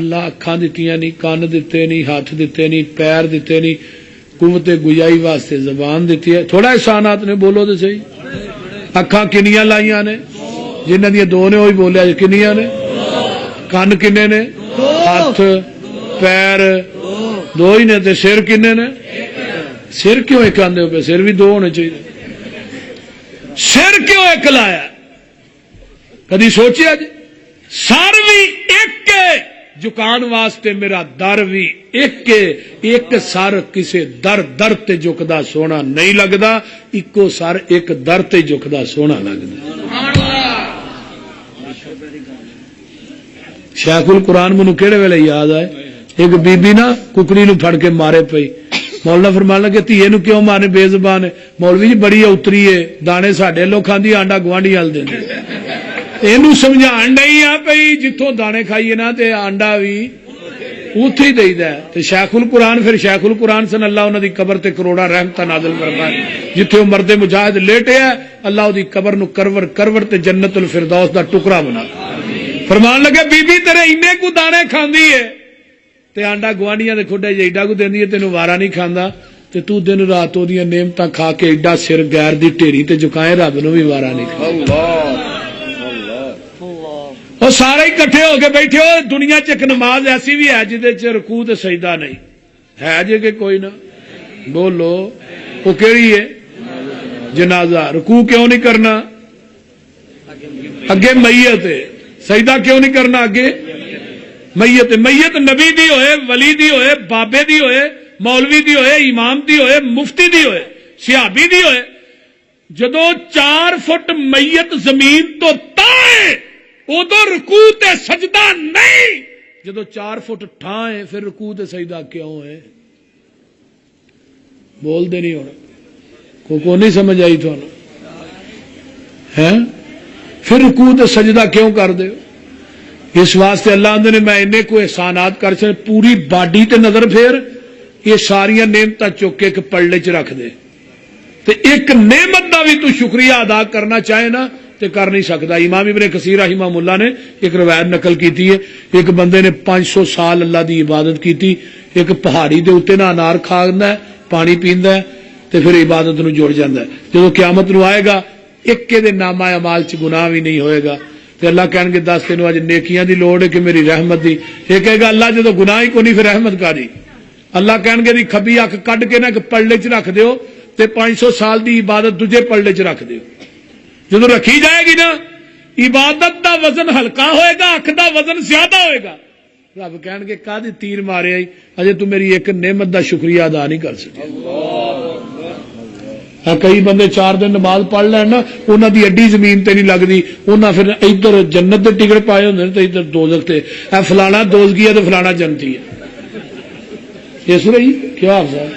اللہ اکھاں دتیاں نہیں, کان دتے نہیں, ہاتھ دتے نہیں, پیر دتے نہیں, قوت گویائی واسطے زبان دیتی ہے. تھوڑا احسانات نے, بولو تو صحیح. اکھاں کنیاں لائیاں نے, جنہاں دی 2 نے وہی بولیا, کنیاں نے. کان کنے نے, ہاتھ پیر 2 ہی نے, تے سر کنے نے, سر کیوں ایک آندے ہو پہ, سر بھی 2 ہونے چاہیے. سر کیوں ایک لایا, کدی سوچیا جی؟ سر بھی ایک جکان واسطے میرا در بھی ایک, ایک سر کسے در در تے جھکدا سونا نہیں لگدا, اکو سر ایک در تے جھکدا سونا لگدا. شیخ القرآن مینوں کہڑے ویلے یاد آئے, ایک بی بی نا ککڑی نو پھڑ کے مارے پئی. مولانا فرمان لگے دھیے نو کیوں مارے, بے زبان ہے. مولوی جی بڑی اتری ہے, دانے ساڈے لوگ کھاندی, آنڈا گوانڈی ہل دے. اینو سمجھان نہیں آ پئی, جتوں دانے کھائیے نا تے آنڈا بھی اوتھے ہی دئی دا. تے شیخ القرآن, پھر شیخ القرآن سن اللہ انہاں دی قبر تے کروڑا رحمتاں نازل فرمائے. جتھے مرد مجاہد لیٹے ہے, اللہ دی قبر نو کرور کرور تے جنت الفردوس دا ٹکڑا بنا. فرمان لگے بی بی تیرے اینے کو دانے کھاندی ہے تے آنڈا گوانڈیاں دے کھڈے ایڈا کو دیندی ہے تینوں وارا نہیں کھاندا تے تو دن رات اودیاں نعمتاں کھا کے ایڈا سر غیر دی ٹھیری تے جھکائے رب نو بھی وارا نہیں کھاندا وہ سارے اکٹھے ہو کے بیٹھے ہو دنیا چ ایک نماز ایسی بھی ہے جہدے چ رکوع تے سجدہ نہیں ہے جے کہ کوئی نہ بولو وہ کیڑی ہے جنازہ رکوع کیوں نہیں کرنا اگے میت ہے سجدہ کیوں نہیں کرنا اگے میت میت نبی دی ہوئے ولی دی ہوئے بابے دی ہوئے مولوی دی ہوئے امام دی ہوئے مفتی دی ہوئے صحابی دی ہوئے جدو 4 فٹ میت زمین تو تائے ادو رکوع تے سجدہ نہیں جدو 4 فٹ ٹھائے پھر رکوع تے سجدہ کیوں ہے بول دے نہیں ہونا کو نہیں سمجھ آئی تو ہے پھر رکوع تے سجدہ کیوں کر دے اس واسطے اللہ آندے نے میں انہیں کو احسانات کر چاہے پوری باڈی تے نظر پھیر یہ ساریاں نعمتاں چک کے ایک پلڑے چ رکھ دے تے ایک نعمت دا بھی تو شکریہ ادا کرنا چاہے نا تے کر نہیں سکتا امام ابن کثیر رحمہ اللہ نے ایک روایت نقل کی ہے ایک بندے نے 500 سال اللہ دی عبادت کی ایک پہاڑی دے اوتے نہ انار کھاندا ہے پانی پیندا ہے تے پھر عبادت نو جڑ جاندا ہے جدوں قیامت نو آئے گا ایک دے نامہ اعمال چ گناہ بھی نہیں ہوئے گا تے اللہ کہن گے 10 تینوں اج نیکیاں دی لوڑ ہے کہ میری رحمت دی یہ کہے گا اللہ جدوں گناہ ہی کو نہیں پھر رحمت کا دی اللہ کہن گے دی کھبی اکھ کڈ کے نہ پلڑے چ رکھ دیو تے 500 سال دی عبادت دوجے پلڑے چ رکھ دیو جدوں رکھی جائے گی نا عبادت دا وزن ہلکا ہوئے گا اکھ دا وزن زیادہ ہوئے گا رب کہن گے کدی تیر مارے آئی اجے تو میری ایک نعمت دا شکریہ ادا نہیں کر سکے کئی بندے 4 دن نماز پڑھ لین نا انہاں دی اڈی زمین تے نہیں لگدی انہاں پھر ادھر جنت دے ٹکٹ پائے ہوندے تے ادھر دوزخ تے اے فلانا دوزخی ہے تے فلانا جنتی ہے اس رہی کیا حرض ہے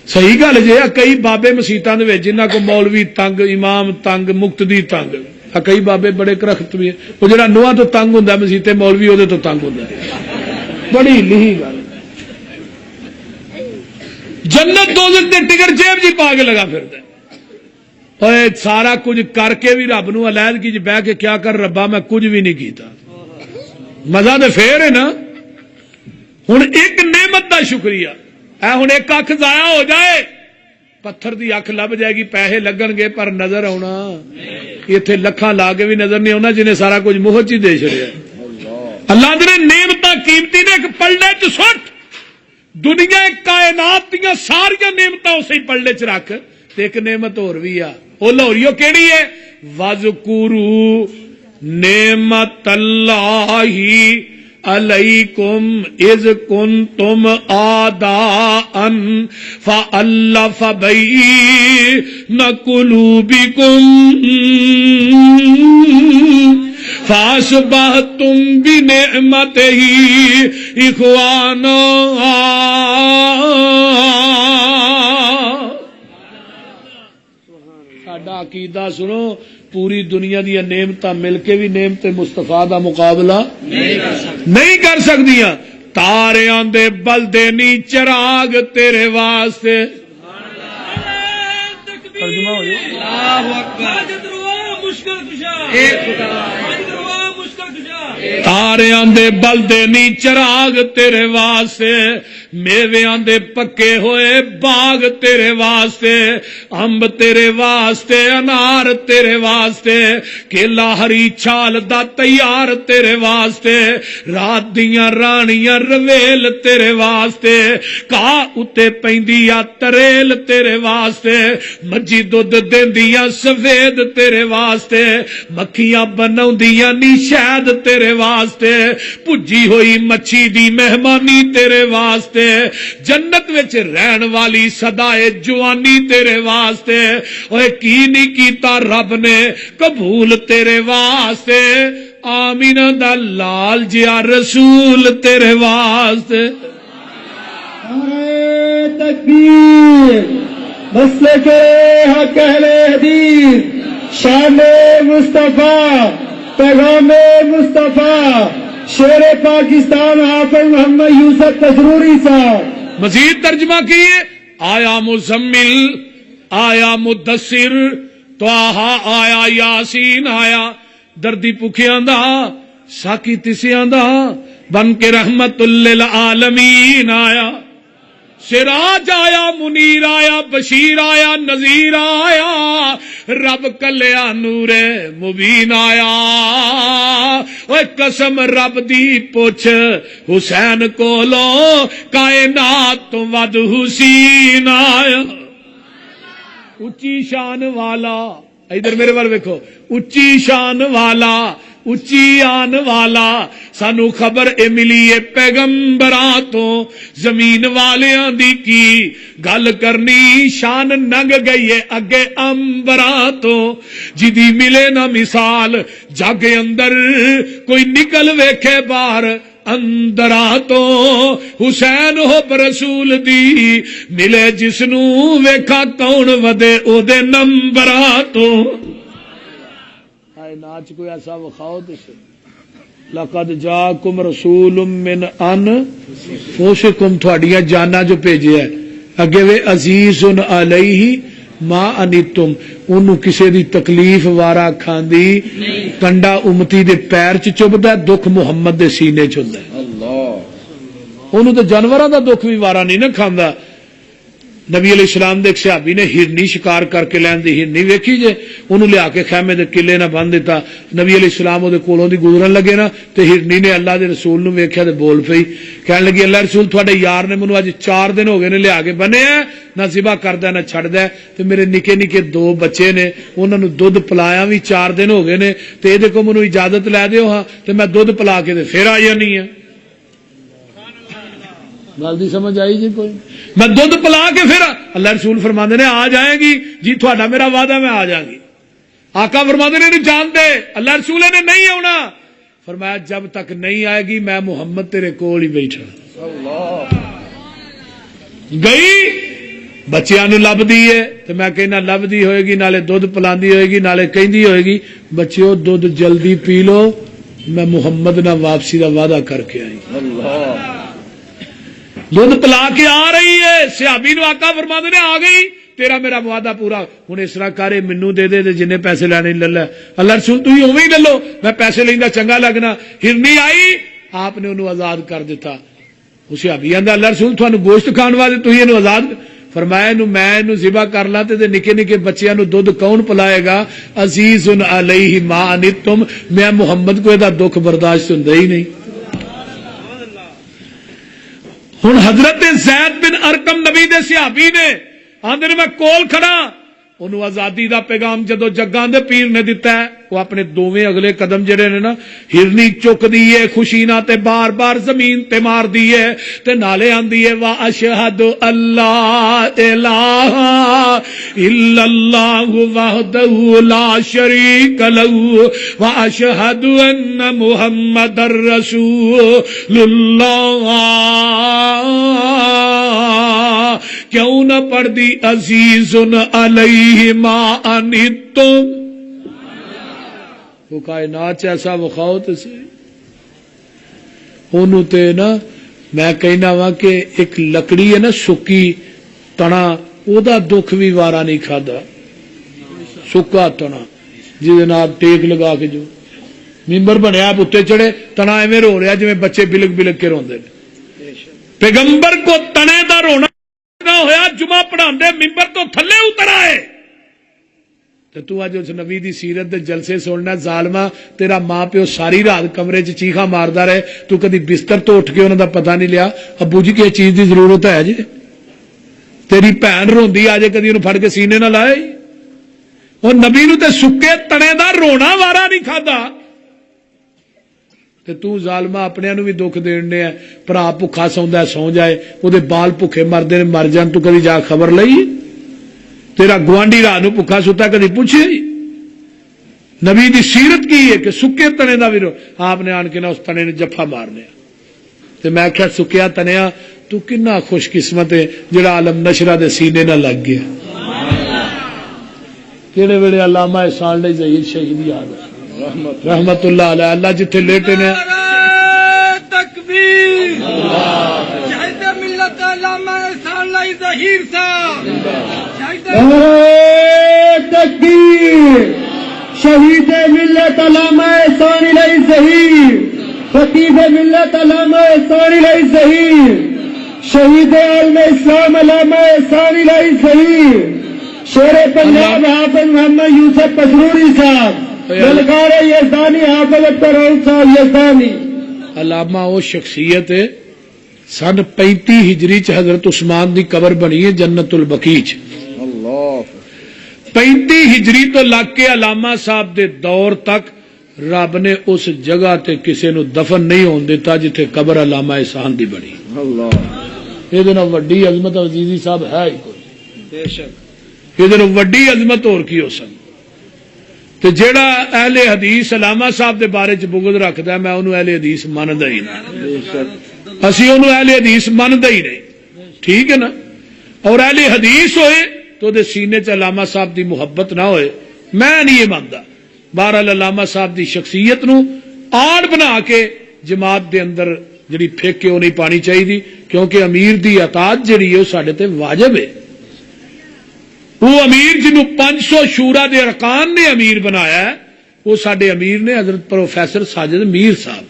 صحیح گل جی کئی بابے مسیتاں دے وچ جنہاں کو مولوی تنگ امام تنگ مقتدی تنگ کئی بابے بڑے کرخت بھی وہ جڑا نواں تو تنگ ہوندا مسیتے مولوی اودے تو تنگ ہوندا بڑی لہی گل جنت دوزخ دے ٹکٹ جیب جی پا کے لگا پھردا اے سارا کچھ کر کے بھی رب نو علیحدگی چ بیٹھ کے کیا کر ربا میں کچھ بھی نہیں کیتا مزہ تے پھر ہے نا ہن ایک نعمت دا شکریہ اے ہن ایک اکھ ضائع ہو جائے پتھر دی اکھ لب جائے گی پیسے لگن گے پر نظر آنا ایتھے لکھاں لا کے بھی نظر نہیں آنا جنہیں سارا کچھ مفت چ دے چھڑیا اللہ نے نعمتاں قیمتی نے ایک پلڑے چ سٹ دنیا کائنات دیا ساریا نعمتاں اسی پلڑے چ رکھ تے ایک نعمت اور بھی آ وہ لہوریو کیڑی ہے وذکروا نعمت اللہ علیکم اذ کنتم اعداء فالف بین قلوبکم فاصبحتم بنعمتہ اخوانا ساڈا عقیدہ سنو پوری دنیا دیا نعمتاں مل کے بھی نعمت مصطفیٰ دا مقابلہ نہیں کر سکدیاں تاریاں دے بلدے نی چراغ تیرے واسطے ترجمہ ہو جائے اللہ اکبر مشکل تاریاں دے بلدے نی چراغ تیرے واسطے میویاں دے پکے ہوئے باغ تیرے واسطے امب تیرے واسطے انار تیرے واسطے کیلا ہری چھال دا تیار تیرے واسطے رات دیاں رانیاں رویل تیرے واسطے کا اتے پیندیا تریل تیرے واسطے مجھی دودھ دیندیاں سفید تیرے واسطے مکھیاں بناؤندیاں نی شہد تیرے واسطے پجی ہوئی مچھی دی مہمانی تیرے واسطے جنت وچ رہن والی صدائے جوانی تیرے واسطے اوے کی نہیں کیتا رب نے قبول تیرے واسطے آمینہ دا لال جیا رسول تیرے واسطے نعرہ تکبیر مسلک حق اہل حدیث شان مصطفیٰ پیغام مصطفیٰ شیر پاکستان حافظ محمد یوسف تسروری صاحب مزید ترجمہ کیے آیا مزمل آیا مدثر طٰہٰ آیا یاسین آیا دردی پکھیاں دا ساکی تسیاں دا بن کے رحمت للعالمین آیا سراج آیا منیر آیا بشیر آیا نذیر آیا رب کلیا نور مبین آیا اوے قسم رب دی پوچھ حسین کولو کائنات تو ود حسین آیا اچھی شان والا ادھر میرے وال ویکھو اچھی شان والا اچھی آن والا سانو خبر اے ملی ہے پیغمبراں تو زمین والیاں دی کی گل کرنی شان ننگ گئی ہے اگے امبراں تو جدی ملے نہ مثال جگ اندر کوئی نکل ویکھے باہر اندرا تو حسین ہو رسول دی ملے جسنو ویکھا کون ودے او دے نمبراں تو ناچ کوئی ایسا وکھاؤ تو لقد جاکم رسول من انفسکم تھوڑیاں جانا جو بھیجیا ہے اگے وے عزیز علیہ ما انتم انہوں کسے دی تکلیف وارا کھاندی کنڈا امتی دے پیر چ چبدا دکھ محمد دے سینے چ ہوندا ہے اللہ انہوں تے جانوراں دا دکھ بھی وارا نہیں نہ کھاندا نبی علیہ السلام دے ایک صحابی نے ہرنی شکار کر کے لین دی ہرنی ویکھی جے انہوں لیا کے خیمے دے قلعے نہ بن دیتا نبی علیہ السلام دے کولوں دی گزرن لگے نا تے ہرنی نے اللہ دے رسول نو ویکھیا تے بول پئی کہن لگی اللہ رسول تھوڑے یار نے مینوں اج 4 دن ہو گئے نے لیا کے بنے نہ ذبح کردا نہ چھڑدا تے میرے نکے نکے 2 بچے نے انہاں نو دودھ پلایا بھی 4 دن ہو گئے نے تے اے دے کو مینوں اجازت لے دیو ہاں تے میں دودھ پلا کے تے پھر آ جانی ہے گل دی سمجھ آئی جی کوئی میں دودھ پلا کے پھر اللہ رسول فرماندے نے آ جائے گی جی تھوڑا میرا وعدہ میں آ جاؤں گی آقا فرماندے نے نہیں جانتے اللہ رسول نے نہیں آنا فرمایا جب تک نہیں آئے گی میں محمد تیرے کول ہی بیٹھا گئی بچیاں نو لب دی ہے تو میں کہنا لب دی ہوئے گی نالے دودھ پلاندی ہوئے گی نالے کہندی ہوئے گی بچیو دودھ جلدی پی لو میں محمد نہ واپسی دا وعدہ کر کے آئی اللہ دودھ پلا کے آ رہی ہے صحابی نو آقا فرماندے نے آ گئی تیرا میرا وعدہ پورا ہن اس طرح کرے مینوں دے دے جنے پیسے لینے لے لے اللہ رسول تو ہی اوویں لے لو میں پیسے لیندا چنگا لگنا ہرنی آئی آپ نے انہوں آزاد کر دیتا اس صحابی آندا اللہ رسول تھانوں گوشت کھان واسطے تو ہی انہوں آزاد فرمایا انہوں میں انہوں ذبح کر لاں تے نکے نکے بچیاں نو دودھ کون پلائے گا عزیز علیہ ما انتم میں محمد کو دا دکھ برداشت ہوندا ہی نہیں ہن حضرت زید بن ارقم نبی دے صحابی نے آندے نے میں کول کھڑا انہوں آزادی دا پیغام جدو جگاں دے پیر نے دیتا ہے وہ اپنے دوویں اگلے قدم جڑے نے نا ہرنی چک دیے خوشی نہ تے بار بار زمین تے مار دیے تے نالے آندی ہے وا اشہد اللہ الہ الا اللہ وحدہ لا شریک لہ وا اشہد ان محمد رسول اللہ کیوں نہ پڑھ دی عزیز علیہ ما انتم وہ کائنات ایسا وکھاؤ تو سی انہوں تے نا میں کہنا وا کہ ایک لکڑی ہے نا سکی تنا او دا دکھ بھی وارا نہیں کھادا سکا تنا جس نال ٹیک لگا کے جو ممبر بنیا اتنے چڑھے تنا ایویں رو رہا جی بچے بلک بلک کے روندے نے پیغمبر کو تنے دا رونا ہویا جمعہ پڑھاندے ممبر تو تھلے اتر آئے تو اج اس نبی دی سیرت دے جلسے سننا ظالما تیرا ماں پیو ساری رات کمرے چ چیخا ماردا رہے تو کدی بستر تو اٹھ کے انہاں دا پتہ نہیں لیا ابو جی کس چیز دی ضرورت ہے جی تیری بہن روندی آ جے کدی انہوں پھڑ کے سینے نہ لائے اور نبی نو تے سکے تنے دا رونا وارا نہیں کھادا تے تو ظالما اپنے نو بھی دکھ دینے ہے بھرا بھکھا سوندا ہے سو جائے او دے بال بھکھے مردے نے مر جان تو کدی جا خبر لئی تیرا گوانڈی راہ نو بھکھا ستا کدی پوچھے نبی دی سیرت کی ہے کہ سکے تنے دا بھی آپ نے آن کے نا اس تنے نے جفا مارنے تے میں کہا سکیا تنیا تو کنا خوش قسمت ہے جڑا عالم نشرہ دے سینے نہ لگ گیا کیڑے ویلے علامہ احسان علی ظہیر شہید یاد ہے رحمت اللہ علیہ اللہ جتھے لیٹے نے تکبیر شہید ملت علامہ احسان علی ظہیر صاحب تکبیر شہید ملت علامہ احسان الہی ظہیر، خطیب ملت علامہ احسان الہی ظہیر، شہید عالم اسلام علامہ احسان الہی ظہیر، شیر پنجاب حافظ محمد یوسف پسروری صاحب، گلکار یزدانی حافظ اختر صاحب یزدانی۔ علامہ وہ شخصیت ہے سن 35 ہجری چ حضرت عثمان دی قبر بنی ہے جنت البقیع چ۔ 35 ہجری تو لگ کے علامہ صاحب دے دور تک رب نے اس جگہ تے کسے نو دفن نہیں ہون دیتا جتھے قبر علامہ احسان دی بنی۔ یہ دن وڈی عظمت عزیزی صاحب ہے ہی کوئی، بے شک یہ دن وڈی عظمت اور کی ہو سن۔ تے جیڑا اہل حدیث علامہ صاحب دے بارے چ بغض رکھدا ہے میں انہوں اہل حدیث مندا ہی نہیں، اسی انہوں اہل حدیث مندا ہی نہیں، ٹھیک ہے نا۔ اور اہل حدیث ہوئے تو دے سینے چ علامہ صاحب دی محبت نہ ہوئے میں نہیں یہ مانتا۔ بہرحال علامہ صاحب دی شخصیت نو آڑ بنا کے جماعت دے اندر جڑی پھیک کے وہ نہیں پانی چاہیے، کیونکہ امیر دی اطاعت جڑی ہے وہ ساڈے تے واجب ہے۔ وہ امیر جنہوں 500 شورا دے ارکان نے امیر بنایا ہے وہ ساڈے امیر نے حضرت پروفیسر ساجد میر صاحب۔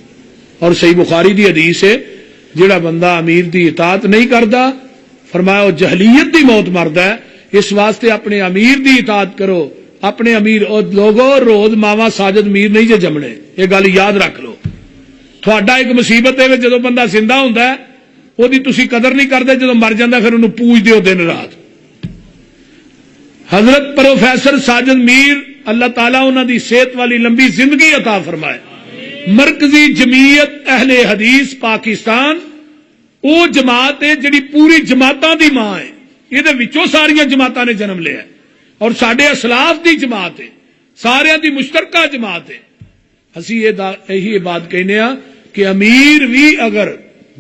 اور صحیح بخاری دی حدیث ہے جڑا بندہ امیر دی اطاعت نہیں کرتا فرمایا وہ جہلیت دی موت مردا ہے۔ اس واسطے اپنے امیر دی اطاعت کرو، اپنے امیر لوگوں روز ماوا ساجد میر نہیں جے جمنے، یہ گل یاد رکھ لو۔ تھوڑا ایک مصیبت ہے جدو بندہ زندہ ہوتا ہے وہ تسی قدر نہیں کرتے، جدو مر جاتا پھر انہوں پوجتے ہو دن رات۔ حضرت پروفیسر ساجد میر اللہ تعالیٰ انہوں دی صحت والی لمبی زندگی عطا فرمائے۔ مرکزی جمعیت اہل حدیث پاکستان وہ جماعت ہے جڑی پوری جماعتاں دی ماں ہے، یہ ساریا جماعتاں نے جنم لیا ہے اور سڈے اسلاف دی جماعت ہے، سارے دی مشترکہ جماعت ہے۔ اسی یہی بات کہنے ہاں کہ امیر بھی اگر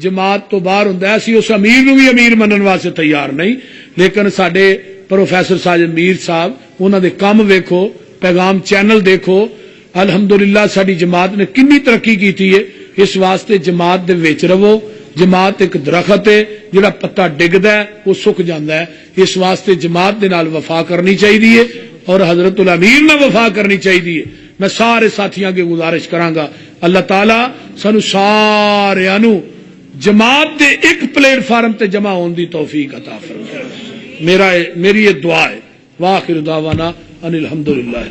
جماعت تو باہر ہوں اسی اس امیر نو بھی امیر منن واسطے تیار نہیں، لیکن سڈے پروفیسر ساجد میر صاحب انہوں دے کام ویکھو، پیغام چینل دیکھو، الحمدللہ ساری جماعت نے کنی ترقی کیتی ہے۔ اس واسطے جماعت دے وچ رہو، جماعت ایک درخت ہے جڑا پتا ڈگدا ہے وہ سک جاندا ہے، اس واسطے جماعت دے نال وفا کرنی چاہیے اور حضرت الامیر نال وفا کرنی چاہیے۔ میں سارے ساتھیاں کی گزارش کراں گا اللہ تعالی سانو سارے نو جماعت دے ایک پلیٹ فارم تے جمع ہون دی توفیق عطا فرمائے۔ میری یہ دعا ہے۔ واخر دعوانا ان الحمدللہ۔